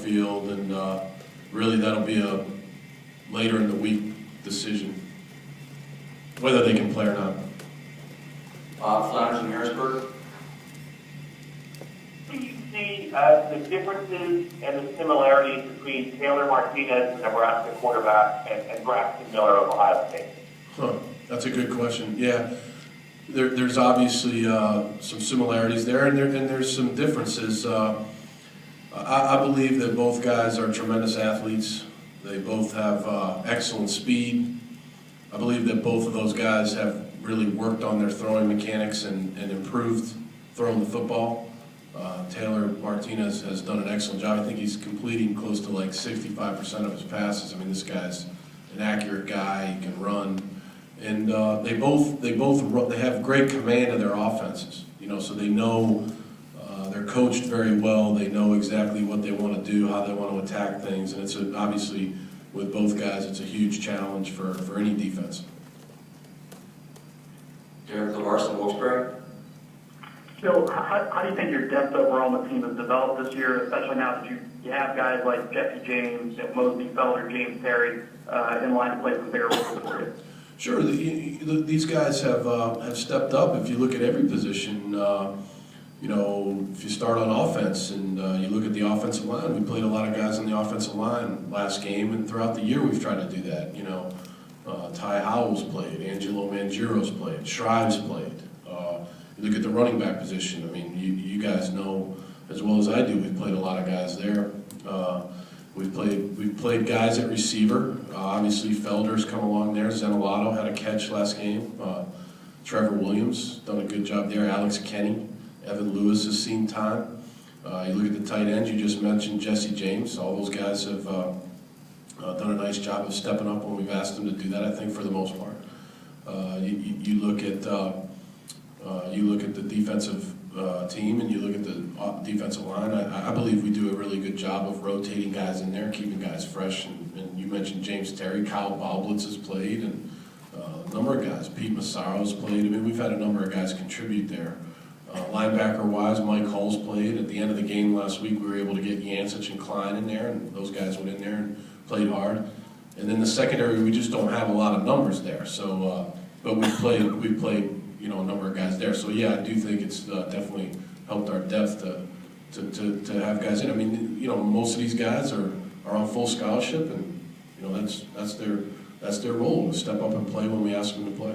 field, and really that'll be a later in the week decision, whether they can play or not. Flanders in Harrisburg. Do you see the differences and the similarities between Taylor Martinez, the Nebraska quarterback, and Braxton Miller of Ohio State? That's a good question. Yeah, there's obviously some similarities there, and there's some differences. I believe that both guys are tremendous athletes. They both have excellent speed. I believe that both of those guys have really worked on their throwing mechanics and improved throwing the football. Taylor Martinez has done an excellent job. I think he's completing close to like 65% of his passes. I mean, this guy's an accurate guy. He can run, and they have great command of their offenses. You know, so they know they're coached very well. They know exactly what they want to do, how they want to attack things, and it's obviously with both guys, it's a huge challenge for any defense. Derek Larson, Wilkes-Barre. So how do you think your depth overall on the team has developed this year, especially now that you have guys like Jesse James, Mosby Felder, James Terry in line to play some bigger roles for you? Sure, these guys have stepped up. If you look at every position, you know, if you start on offense and you look at the offensive line, we played a lot of guys on the offensive line last game, and throughout the year we've tried to do that. You know, Ty Howell's played, Angelo Mangiro's played, Shrives played. You look at the running back position. I mean, you guys know as well as I do. We've played a lot of guys there. We've played guys at receiver. Obviously, Felder's come along there. Zenolato had a catch last game. Trevor Williams done a good job there. Alex Kenny, Evan Lewis has seen time. You look at the tight ends. You just mentioned Jesse James. All those guys have done a nice job of stepping up when we've asked them to do that. I think for the most part. You look at the defensive team, and you look at the defensive line. I believe we do a really good job of rotating guys in there, keeping guys fresh. And you mentioned James Terry, Kyle Baublitz has played, and a number of guys. Pete Massaro's played. I mean, we've had a number of guys contribute there. Linebacker-wise, Mike Hull's played. At the end of the game last week, we were able to get Yancich and Klein in there, and those guys went in there and played hard. And then the secondary, we just don't have a lot of numbers there. So, but we played, you know, a number of guys there. So yeah, I do think it's definitely helped our depth to have guys in. I mean, you know, most of these guys are on full scholarship, and you know that's their role, to step up and play when we ask them to play.